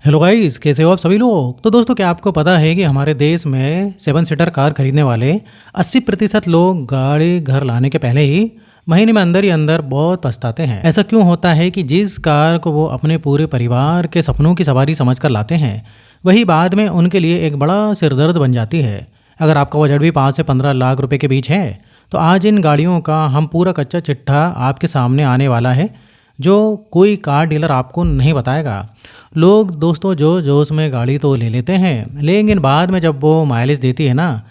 Hello guys, कैसे हो आप सभी लोग। तो दोस्तों, क्या आपको पता है कि हमारे देश में 7 सीटर कार खरीदने वाले 80% लोग गाड़ी घर लाने के पहले ही महीने में अंदर ही अंदर बहुत पछताते हैं। ऐसा क्यों होता है कि जिस कार को वो अपने पूरे परिवार के सपनों की सवारी समझकर लाते हैं, वही बाद में उनके लिए एक बड़ा सिरदर्द बन जाती है। अगर आपका बजट भी 5 से 15 लाख रुपए के बीच है, तो आज इन गाड़ियों का हम पूरा कच्चा चिट्ठा आपके सामने आने वाला है, जो कोई कार डीलर आपको नहीं बताएगा। लोग दोस्तों जो जोश में गाड़ी तो ले लेते हैं, लेकिन बाद में जब वो माइलेज देती है ना,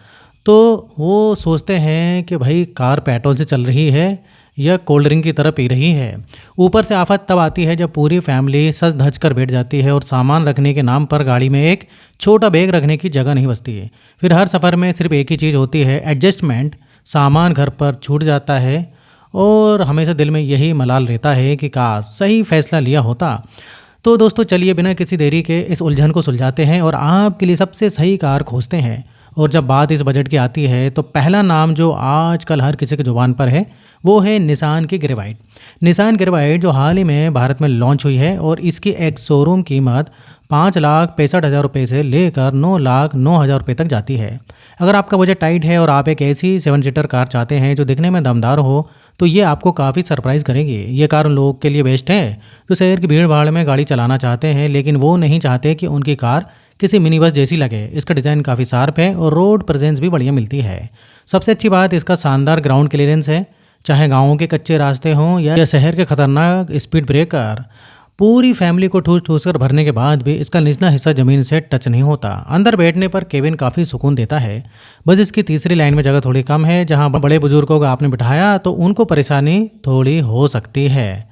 तो वो सोचते हैं कि भाई कार पेट्रोल से चल रही है या कोल्ड ड्रिंक की तरह पी रही है। ऊपर से आफत तब आती है जब पूरी फैमिली सज धज कर बैठ जाती है और सामान रखने के नाम पर गाड़ी में एक छोटा बैग रखने की जगह नहीं बचती है। फिर हर सफ़र में सिर्फ एक ही चीज़ होती है, एडजस्टमेंट। सामान घर पर छूट जाता है और हमेशा दिल में यही मलाल रहता है कि काश सही फैसला लिया होता। तो दोस्तों, चलिए बिना किसी देरी के इस उलझन को सुलझाते हैं और आपके लिए सबसे सही कार खोजते हैं। और जब बात इस बजट की आती है, तो पहला नाम जो आजकल हर किसी की जुबान पर है, वो है निसान की ग्रेवाइट। निसान ग्रेवाइट जो हाल ही में भारत में लॉन्च हुई है, और इसकी एक शोरूम कीमत 5,65,000 रुपये से लेकर 9,09,000 रुपये तक जाती है। अगर आपका बजट टाइट है और आप एक ऐसी 7 सीटर कार चाहते हैं जो दिखने में दमदार हो, तो ये आपको काफ़ी सरप्राइज़ करेगी। ये कार उन लोगों के लिए बेस्ट है जो शहर की भीड़ भाड़ में गाड़ी चलाना चाहते हैं, लेकिन वो नहीं चाहते कि उनकी कार किसी मिनी बस जैसी लगे। इसका डिज़ाइन काफ़ी शार्प है और रोड प्रेजेंस भी बढ़िया मिलती है। सबसे अच्छी बात इसका शानदार ग्राउंड क्लियरेंस है। चाहे गाँवों के कच्चे रास्ते हों या शहर के खतरनाक स्पीड ब्रेकर, पूरी फैमिली को ठूस ठूस कर भरने के बाद भी इसका निचला हिस्सा ज़मीन से टच नहीं होता। अंदर बैठने पर केबिन काफ़ी सुकून देता है। बस इसकी तीसरी लाइन में जगह थोड़ी कम है। जहां बड़े बुजुर्गों को आपने बिठाया तो उनको परेशानी थोड़ी हो सकती है।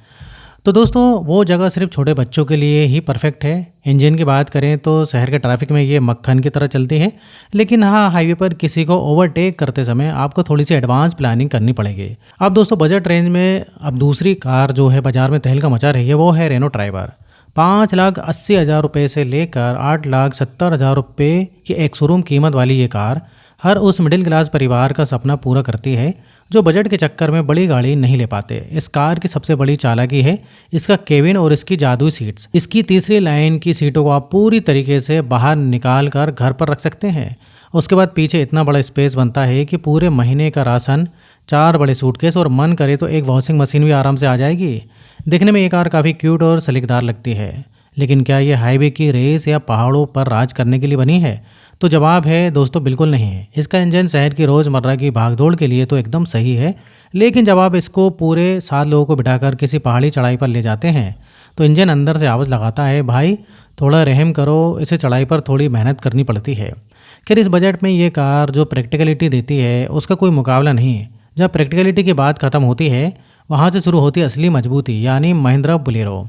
तो दोस्तों, वो जगह सिर्फ छोटे बच्चों के लिए ही परफेक्ट है। इंजन की बात करें तो शहर के ट्रैफिक में ये मक्खन की तरह चलती है, लेकिन हाँ, हाईवे पर किसी को ओवरटेक करते समय आपको थोड़ी सी एडवांस प्लानिंग करनी पड़ेगी। अब दोस्तों, बजट रेंज में अब दूसरी कार जो है बाजार में तहलका मचा रही है, वो है रेनो ड्राइवर। 5,80,000 रुपये से लेकर 8,70,000 रुपये की एक शोरूम कीमत वाली ये कार हर उस मिडिल क्लास परिवार का सपना पूरा करती है जो बजट के चक्कर में बड़ी गाड़ी नहीं ले पाते। इस कार की सबसे बड़ी चालाकी है इसका केबिन और इसकी जादुई सीट्स। इसकी तीसरी लाइन की सीटों को आप पूरी तरीके से बाहर निकाल कर घर पर रख सकते हैं। उसके बाद पीछे इतना बड़ा स्पेस बनता है कि पूरे महीने का राशन, 4 बड़े सूटकेस और मन करे तो एक वॉशिंग मशीन भी आराम से आ जाएगी। दिखने में ये कार काफ़ी क्यूट और सलीकदार लगती है, लेकिन क्या ये हाईवे की रेस या पहाड़ों पर राज करने के लिए बनी है? तो जवाब है दोस्तों, बिल्कुल नहीं है। इसका इंजन शहर की रोज़मर्रा की भागदौड़ के लिए तो एकदम सही है, लेकिन जब आप इसको पूरे 7 लोगों को बिठाकर किसी पहाड़ी चढ़ाई पर ले जाते हैं, तो इंजन अंदर से आवाज़ लगाता है, भाई थोड़ा रहम करो, इसे चढ़ाई पर थोड़ी मेहनत करनी पड़ती है। खैर, इस बजट में ये कार जो प्रैक्टिकलिटी देती है उसका कोई मुकाबला नहीं है। जब प्रैक्टिकलिटी की बात ख़त्म होती है, वहाँ से शुरू होती है असली मजबूती, यानी महिंद्रा बोलेरो।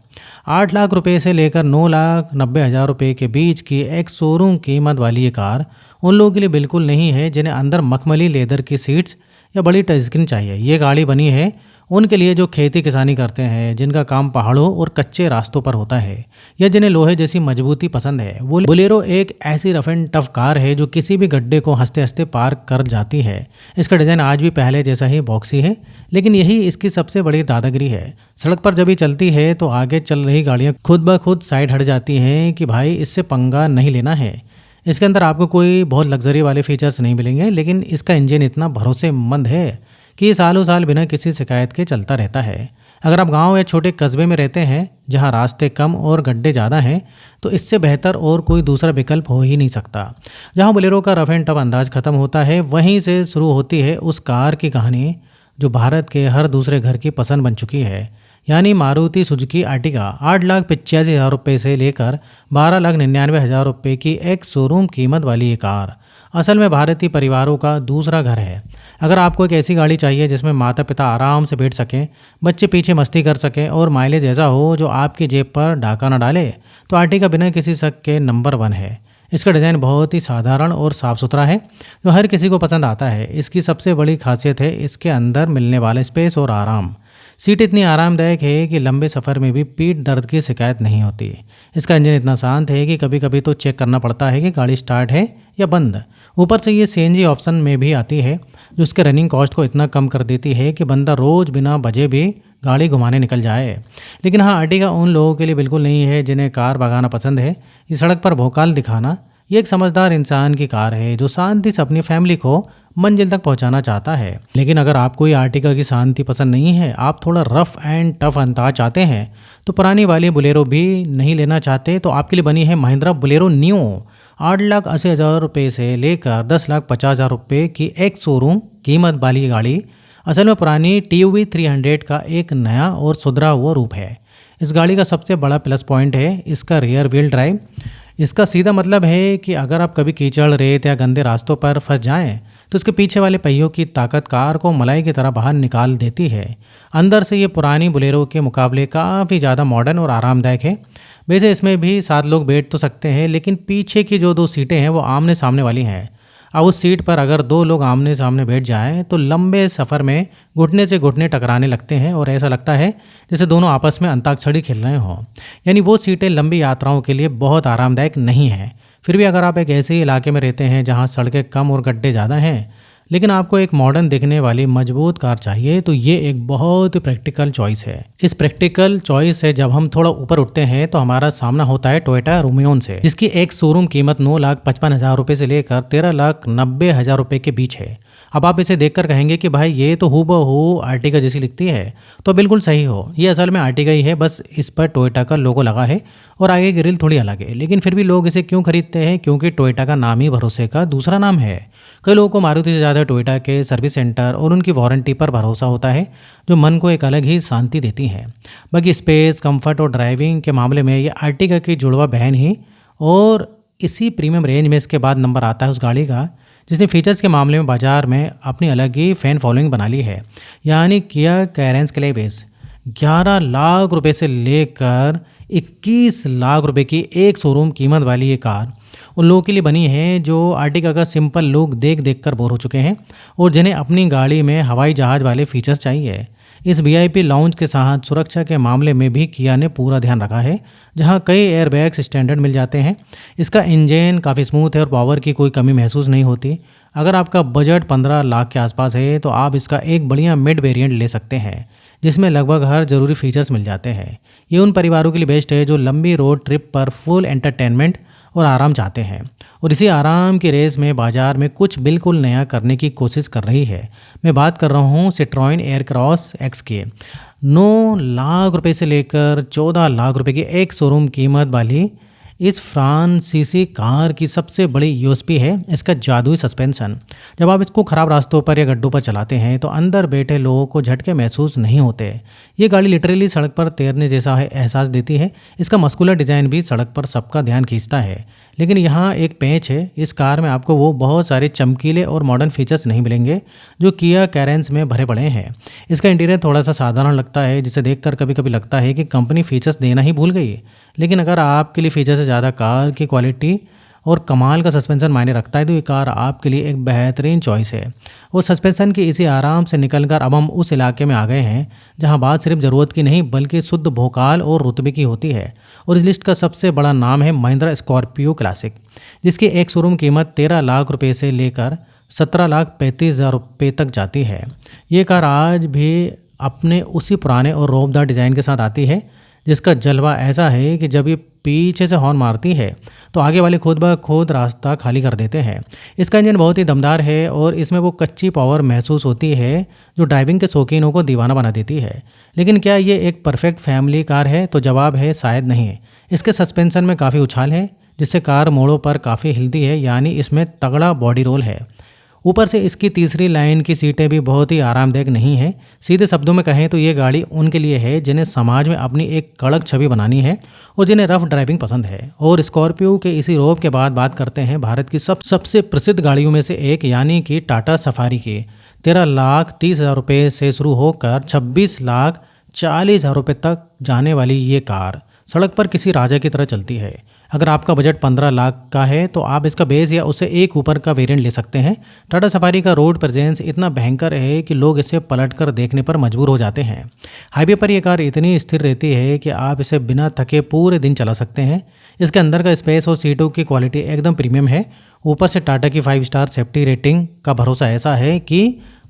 8 लाख रुपए से लेकर 9,90,000 रुपये के बीच की एक शोरूम कीमत वाली ये कार उन लोगों के लिए बिल्कुल नहीं है जिन्हें अंदर मखमली लेदर की सीट्स या बड़ी टच स्क्रीन चाहिए। ये गाड़ी बनी है उनके लिए जो खेती किसानी करते हैं, जिनका काम पहाड़ों और कच्चे रास्तों पर होता है, या जिन्हें लोहे जैसी मजबूती पसंद है। वो बोलेरो एक ऐसी रफ एंड टफ कार है जो किसी भी गड्ढे को हंसते हंसते पार कर जाती है। इसका डिज़ाइन आज भी पहले जैसा ही बॉक्सी है, लेकिन यही इसकी सबसे बड़ी दादागिरी है। सड़क पर जब ये चलती है तो आगे चल रही गाड़ियाँ खुद ब खुद साइड हट जाती हैं कि भाई इससे पंगा नहीं लेना है। इसके अंदर आपको कोई बहुत लग्जरी वाले फीचर्स नहीं मिलेंगे, लेकिन इसका इंजन इतना भरोसेमंद है कि ये सालों साल बिना किसी शिकायत के चलता रहता है। अगर आप गांव या छोटे कस्बे में रहते हैं जहां रास्ते कम और गड्ढे ज़्यादा हैं, तो इससे बेहतर और कोई दूसरा विकल्प हो ही नहीं सकता। जहां बोलेरो का रफ एंड टफ अंदाज खत्म होता है, वहीं से शुरू होती है उस कार की कहानी जो भारत के हर दूसरे घर की पसंद बन चुकी है, यानी मारुति सुजुकी आर्टिगा। 8,85,000 रुपये से लेकर 12,99,000 रुपये की एक शोरूम कीमत वाली ये कार असल में भारतीय परिवारों का दूसरा घर है। अगर आपको एक ऐसी गाड़ी चाहिए जिसमें माता पिता आराम से बैठ सकें, बच्चे पीछे मस्ती कर सकें और माइलेज ऐसा हो जो आपकी जेब पर डाका न डाले, तो आर्टिगा बिना किसी शक के नंबर 1 है। इसका डिज़ाइन बहुत ही साधारण और साफ़ सुथरा है, जो हर किसी को पसंद आता है। इसकी सबसे बड़ी खासियत है इसके अंदर मिलने वाला स्पेस और आराम। सीट इतनी आरामदायक है कि लंबे सफ़र में भी पीठ दर्द की शिकायत नहीं होती। इसका इंजन इतना शांत है कि कभी कभी तो चेक करना पड़ता है कि गाड़ी स्टार्ट है या बंद। ऊपर से ये सीएनजी ऑप्शन में भी आती है, जो उसके रनिंग कॉस्ट को इतना कम कर देती है कि बंदा रोज़ बिना बजे भी गाड़ी घुमाने निकल जाए। लेकिन हाँ, अर्टिगा उन लोगों के लिए बिल्कुल नहीं है जिन्हें कार भगाना पसंद है। ये सड़क पर भौकाल दिखाना, ये एक समझदार इंसान की कार है जो शांति से अपनी फैमिली को मंजिल तक पहुंचाना चाहता है। लेकिन अगर आपको ये आर्टिका की शांति पसंद नहीं है, आप थोड़ा रफ एंड टफ अंदाज चाहते हैं, तो पुरानी वाली बोलेरो भी नहीं लेना चाहते, तो आपके लिए बनी है महिंद्रा बोलेरो न्यू। 8,80,000 रुपये से लेकर 10,50,000 रुपये की एक शोरूम कीमत वाली ये गाड़ी असल में पुरानी TUV 300 का एक नया और सुधरा हुआ रूप है। इस गाड़ी का सबसे बड़ा प्लस पॉइंट है इसका रियर व्हील ड्राइव। इसका सीधा मतलब है कि अगर आप कभी कीचड़, रेत या गंदे रास्तों पर फंस जाएं, तो इसके पीछे वाले पहियों की ताकत कार को मलाई की तरह बाहर निकाल देती है। अंदर से ये पुरानी बोलेरो के मुकाबले काफ़ी ज़्यादा मॉडर्न और आरामदायक है। वैसे इसमें भी 7 लोग बैठ तो सकते हैं, लेकिन पीछे की जो 2 सीटें हैं वो आमने सामने वाली हैं। अब उस सीट पर अगर 2 लोग आमने सामने बैठ जाएं तो लंबे सफ़र में घुटने से घुटने टकराने लगते हैं और ऐसा लगता है जैसे दोनों आपस में अंताक्षरी खेल रहे हों। यानी वो सीटें लंबी यात्राओं के लिए बहुत आरामदायक नहीं हैं। फिर भी अगर आप एक ऐसे इलाके में रहते हैं जहां सड़कें कम और गड्ढे ज़्यादा हैं, लेकिन आपको एक मॉडर्न दिखने वाली मजबूत कार चाहिए, तो ये एक बहुत प्रैक्टिकल चॉइस है। इस प्रैक्टिकल चॉइस से जब हम थोड़ा ऊपर उठते हैं तो हमारा सामना होता है टोयोटा रूमियोन से, जिसकी एक शोरूम कीमत 9,55,000 रुपये से लेकर 13,90,000 रुपये के बीच है। अब आप इसे देखकर कहेंगे कि भाई ये तो हूबहू आर्टिगा जैसी लिखती है, तो बिल्कुल सही हो, ये असल में आर्टिगा ही है, बस इस पर टोयोटा का लोगो लगा है और आगे ग्रिल थोड़ी अलग है। लेकिन फिर भी लोग इसे क्यों खरीदते हैं? क्योंकि टोयोटा का नाम ही भरोसे का दूसरा नाम है। कई लोगों को मारुति से ज़्यादा टोयोटा के सर्विस सेंटर और उनकी वारंटी पर भरोसा होता है, जो मन को एक अलग ही शांति देती है। बाकी स्पेस, कंफर्ट और ड्राइविंग के मामले में ये आर्टिगा की जुड़वा बहन ही। और इसी प्रीमियम रेंज में इसके बाद नंबर आता है उस गाड़ी का जिसने फीचर्स के मामले में बाजार में अपनी अलग ही फ़ैन फॉलोइंग बना ली है, यानी किया कैरेंस क्लेविस। 11 लाख रुपए से लेकर 21 लाख रुपए की एक शोरूम कीमत वाली ये कार उन लोगों के लिए बनी है जो आर्टिगा का सिंपल लुक देख देख कर बोर हो चुके हैं और जिन्हें अपनी गाड़ी में हवाई जहाज़ वाले फीचर्स चाहिए। इस VIP लाउंज के साथ सुरक्षा के मामले में भी किया ने पूरा ध्यान रखा है, जहां कई एयरबैग्स स्टैंडर्ड मिल जाते हैं। इसका इंजन काफ़ी स्मूथ है और पावर की कोई कमी महसूस नहीं होती। अगर आपका बजट 15 लाख के आसपास है तो आप इसका एक बढ़िया मिड वेरिएंट ले सकते हैं जिसमें लगभग हर ज़रूरी फीचर्स मिल जाते हैं। ये उन परिवारों के लिए बेस्ट है जो लंबी रोड ट्रिप पर फुल एंटरटेनमेंट और आराम चाहते हैं और इसी आराम की रेस में बाजार में कुछ बिल्कुल नया करने की कोशिश कर रही है। मैं बात कर रहा हूँ सिट्रोइन एयरक्रॉस एक्स की। 9 लाख रुपए से लेकर 14 लाख रुपए की एक शोरूम कीमत वाली इस फ्रांसीसी कार की सबसे बड़ी USP है इसका जादुई सस्पेंशन। जब आप इसको ख़राब रास्तों पर या गड्ढों पर चलाते हैं तो अंदर बैठे लोगों को झटके महसूस नहीं होते। ये गाड़ी लिटरली सड़क पर तैरने जैसा है एहसास देती है। इसका मस्कुलर डिज़ाइन भी सड़क पर सबका ध्यान खींचता है। लेकिन यहाँ एक पेंच है, इस कार में आपको वो बहुत सारे चमकीले और मॉडर्न फीचर्स नहीं मिलेंगे जो किया कैरेंस में भरे पड़े हैं। इसका इंटीरियर थोड़ा सा साधारण लगता है, जिसे देखकर कभी कभी लगता है कि कंपनी फीचर्स देना ही भूल गई है। लेकिन अगर आपके लिए फीचर से ज़्यादा कार की क्वालिटी और कमाल का सस्पेंशन मायने रखता है तो ये कार आपके लिए एक बेहतरीन चॉइस है। और सस्पेंशन की इसी आराम से निकलकर अब हम उस इलाके में आ गए हैं जहां बात सिर्फ ज़रूरत की नहीं बल्कि शुद्ध भोकाल और रुतबे की होती है। और इस लिस्ट का सबसे बड़ा नाम है महिंद्रा स्कॉर्पियो क्लासिक, जिसकी एक शोरूम कीमत 13 लाख रुपये से लेकर 17,35,000 रुपये तक जाती है। ये कार आज भी अपने उसी पुराने और रौबदार डिज़ाइन के साथ आती है, जिसका जलवा ऐसा है कि जब ये पीछे से हॉर्न मारती है तो आगे वाले खुद ब खुद रास्ता खाली कर देते हैं। इसका इंजन बहुत ही दमदार है और इसमें वो कच्ची पावर महसूस होती है जो ड्राइविंग के शौकीनों को दीवाना बना देती है। लेकिन क्या ये एक परफेक्ट फैमिली कार है? तो जवाब है शायद नहीं। इसके सस्पेंशन में काफ़ी उछाल है जिससे कार मोड़ों पर काफ़ी हिलती है, यानी इसमें तगड़ा बॉडी रोल है। ऊपर से इसकी तीसरी लाइन की सीटें भी बहुत ही आरामदायक नहीं हैं। सीधे शब्दों में कहें तो ये गाड़ी उनके लिए है जिन्हें समाज में अपनी एक कड़क छवि बनानी है और जिन्हें रफ ड्राइविंग पसंद है। और स्कॉर्पियो के इसी रौब के बाद बात करते हैं भारत की सबसे प्रसिद्ध गाड़ियों में से एक यानी कि टाटा सफारी की। 13,30,000 रुपये से शुरू होकर 26,40,000 रुपये तक जाने वाली ये कार सड़क पर किसी राजा की तरह चलती है। अगर आपका बजट 15 लाख का है तो आप इसका बेस या उससे एक ऊपर का वेरिएंट ले सकते हैं। टाटा सफारी का रोड प्रेजेंस इतना भयंकर है कि लोग इसे पलटकर देखने पर मजबूर हो जाते हैं। हाईवे पर यह कार इतनी स्थिर रहती है कि आप इसे बिना थके पूरे दिन चला सकते हैं। इसके अंदर का स्पेस और सीटों की क्वालिटी एकदम प्रीमियम है। ऊपर से टाटा की 5 स्टार सेफ्टी रेटिंग का भरोसा ऐसा है कि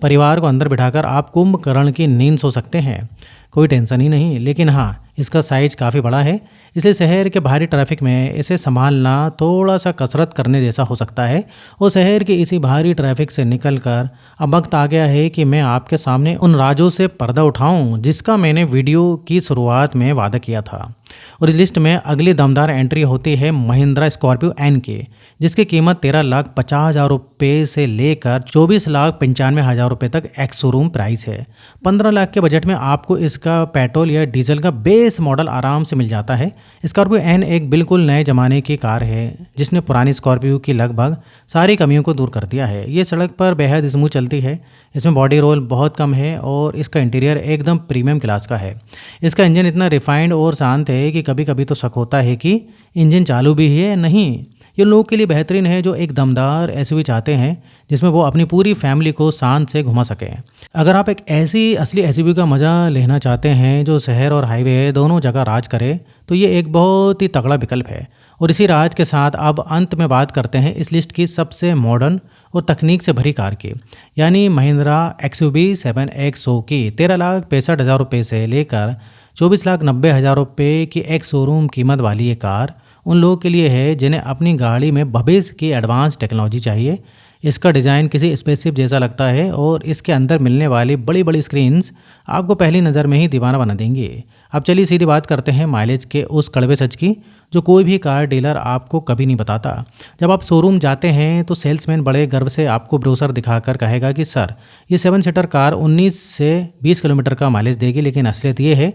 परिवार को अंदर बिठाकर आप कुंभकर्ण की नींद सो सकते हैं। कोई टेंशन ही नहीं। लेकिन हाँ, इसका साइज काफ़ी बड़ा है, इसलिए शहर के भारी ट्रैफिक में इसे संभालना थोड़ा सा कसरत करने जैसा हो सकता है। और शहर के इसी भारी ट्रैफिक से निकलकर अब वक्त आ गया है कि मैं आपके सामने उन राजों से पर्दा उठाऊं जिसका मैंने वीडियो की शुरुआत में वादा किया था। और इस लिस्ट में अगली दमदार एंट्री होती है महिंद्रा स्कॉर्पियो एन की, जिसकी कीमत 13,50,000 रुपये से लेकर 24,95,000 रुपये तक एक्स शोरूम प्राइस है। 15 लाख के बजट में आपको इसका पेट्रोल या डीजल का बेस मॉडल आराम से मिल जाता है। स्कॉर्पियो एन एक बिल्कुल नए ज़माने की कार है जिसने पुरानी स्कॉर्पियो की लगभग सारी कमियों को दूर कर दिया है। ये सड़क पर बेहद स्मूथ चलती है, इसमें बॉडी रोल बहुत कम है और इसका इंटीरियर एकदम प्रीमियम क्लास का है। इसका इंजन इतना रिफाइंड और शांत है कि कभी कभी तो शक होता है कि इंजन चालू भी है या नहीं। ये लोगों के लिए बेहतरीन है जो एक दमदार एसयूवी चाहते हैं जिसमें वो अपनी पूरी फैमिली को शांत से घुमा सकें। अगर आप एक ऐसी असली एसयूवी का मज़ा लेना चाहते हैं जो शहर और हाईवे दोनों जगह राज करे, तो ये एक बहुत ही तगड़ा विकल्प है। और इसी राज के साथ अब अंत में बात करते हैं इस लिस्ट की सबसे मॉडर्न और तकनीक से भरी कार की, यानी महिंद्रा XUV 7X की 13,65,000 रुपये से लेकर 24,90,000 रुपये की एक शोरूम कीमत वाली ये कार उन लोगों के लिए है जिन्हें अपनी गाड़ी में भविष्य की एडवांस टेक्नोलॉजी चाहिए। इसका डिज़ाइन किसी स्पेसशिप जैसा लगता है और इसके अंदर मिलने वाली बड़ी बड़ी स्क्रीन्स आपको पहली नज़र में ही दीवाना बना देंगी। अब चलिए सीधी बात करते हैं माइलेज के उस कड़वे सच की जो कोई भी कार डीलर आपको कभी नहीं बताता। जब आप शोरूम जाते हैं तो सेल्समैन बड़े गर्व से आपको ब्रोशर दिखाकर कहेगा कि सर, ये 7 सीटर कार 19 से 20 किलोमीटर का माइलेज देगी। लेकिन असलियत ये है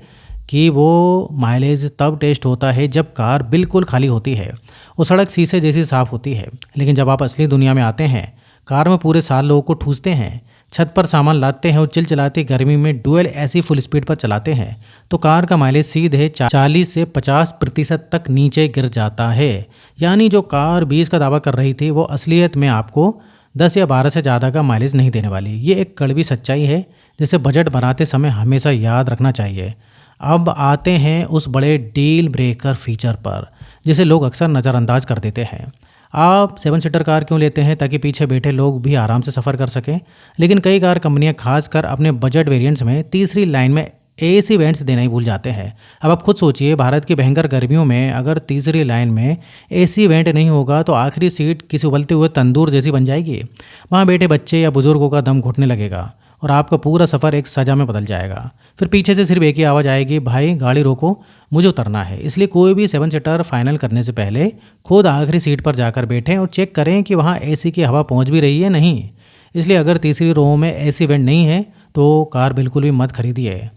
कि वो माइलेज तब टेस्ट होता है जब कार बिल्कुल खाली होती है और सड़क शीशे जैसी साफ़ होती है। लेकिन जब आप असली दुनिया में आते हैं, कार में पूरे साल लोगों को ठूसते हैं, छत पर सामान लाते हैं और चिलचिलाती गर्मी में डुअल ऐसी फुल स्पीड पर चलाते हैं, तो कार का माइलेज सीधे 40 से 50% तक नीचे गिर जाता है। यानी जो कार 20 का दावा कर रही थी वो असलियत में आपको 10 या 12 से ज़्यादा का माइलेज नहीं देने वाली। ये एक कड़वी सच्चाई है जिसे बजट बनाते समय हमेशा याद रखना चाहिए। अब आते हैं उस बड़े डील ब्रेकर फीचर पर जिसे लोग अक्सर नज़रअंदाज कर देते हैं। आप 7 सीटर कार क्यों लेते हैं? ताकि पीछे बैठे लोग भी आराम से सफ़र कर सकें। लेकिन कई कार कंपनियां खासकर अपने बजट वेरिएंट्स में तीसरी लाइन में AC वेंट्स देना ही भूल जाते हैं। अब आप खुद सोचिए, भारत की भयंकर गर्मियों में अगर तीसरी लाइन में AC वेंट नहीं होगा तो आखिरी सीट किसी उबलते हुए तंदूर जैसी बन जाएगी। वहाँ बैठे बच्चे या बुजुर्गों का दम घुटने लगेगा और आपका पूरा सफ़र एक सजा में बदल जाएगा। फिर पीछे से सिर्फ एक ही आवाज़ आएगी, भाई गाड़ी रोको, मुझे उतरना है। इसलिए कोई भी 7 सीटर फाइनल करने से पहले खुद आखिरी सीट पर जाकर बैठें और चेक करें कि वहाँ AC की हवा पहुँच भी रही है नहीं। इसलिए अगर तीसरी रो में AC वेंट नहीं है तो कार बिल्कुल भी मत खरीदिए,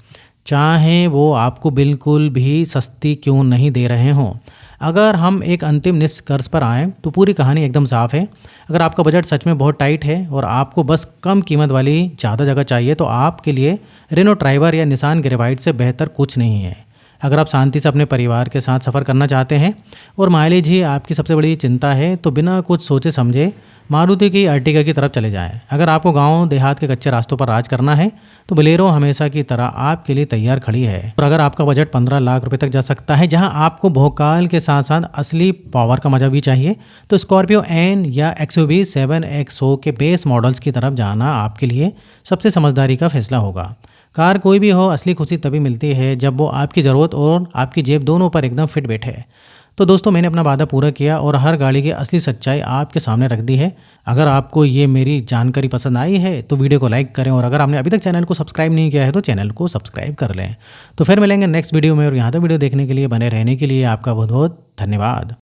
चाहे वो आपको बिल्कुल भी सस्ती क्यों नहीं दे रहे हों। अगर हम एक अंतिम निष्कर्ष पर आएँ तो पूरी कहानी एकदम साफ है। अगर आपका बजट सच में बहुत टाइट है और आपको बस कम कीमत वाली ज़्यादा जगह चाहिए तो आपके लिए रेनो ट्राइबर या निसान ग्रेवाइट से बेहतर कुछ नहीं है। अगर आप शांति से अपने परिवार के साथ सफ़र करना चाहते हैं और माइलेज ही आपकी सबसे बड़ी चिंता है तो बिना कुछ सोचे समझे मारुति की अर्टिगा की तरफ चले जाएं। अगर आपको गांव देहात के कच्चे रास्तों पर राज करना है तो बोलेरो हमेशा की तरह आपके लिए तैयार खड़ी है। और अगर आपका बजट 15 लाख रुपए तक जा सकता है, जहां आपको भौकाल के साथ साथ असली पावर का मजा भी चाहिए, तो स्कॉर्पियो एन या XUV 7XO के बेस मॉडल्स की तरफ जाना आपके लिए सबसे समझदारी का फैसला होगा। कार कोई भी हो, असली खुशी तभी मिलती है जब वो आपकी ज़रूरत और आपकी जेब दोनों पर एकदम फिट बैठे। तो दोस्तों, मैंने अपना वादा पूरा किया और हर गाड़ी की असली सच्चाई आपके सामने रख दी है। अगर आपको ये मेरी जानकारी पसंद आई है तो वीडियो को लाइक करें और अगर आपने अभी तक चैनल को सब्सक्राइब नहीं किया है तो चैनल को सब्सक्राइब कर लें। तो फिर मिलेंगे नेक्स्ट वीडियो में और यहाँ तक वीडियो देखने के लिए, बने रहने के लिए आपका बहुत बहुत धन्यवाद।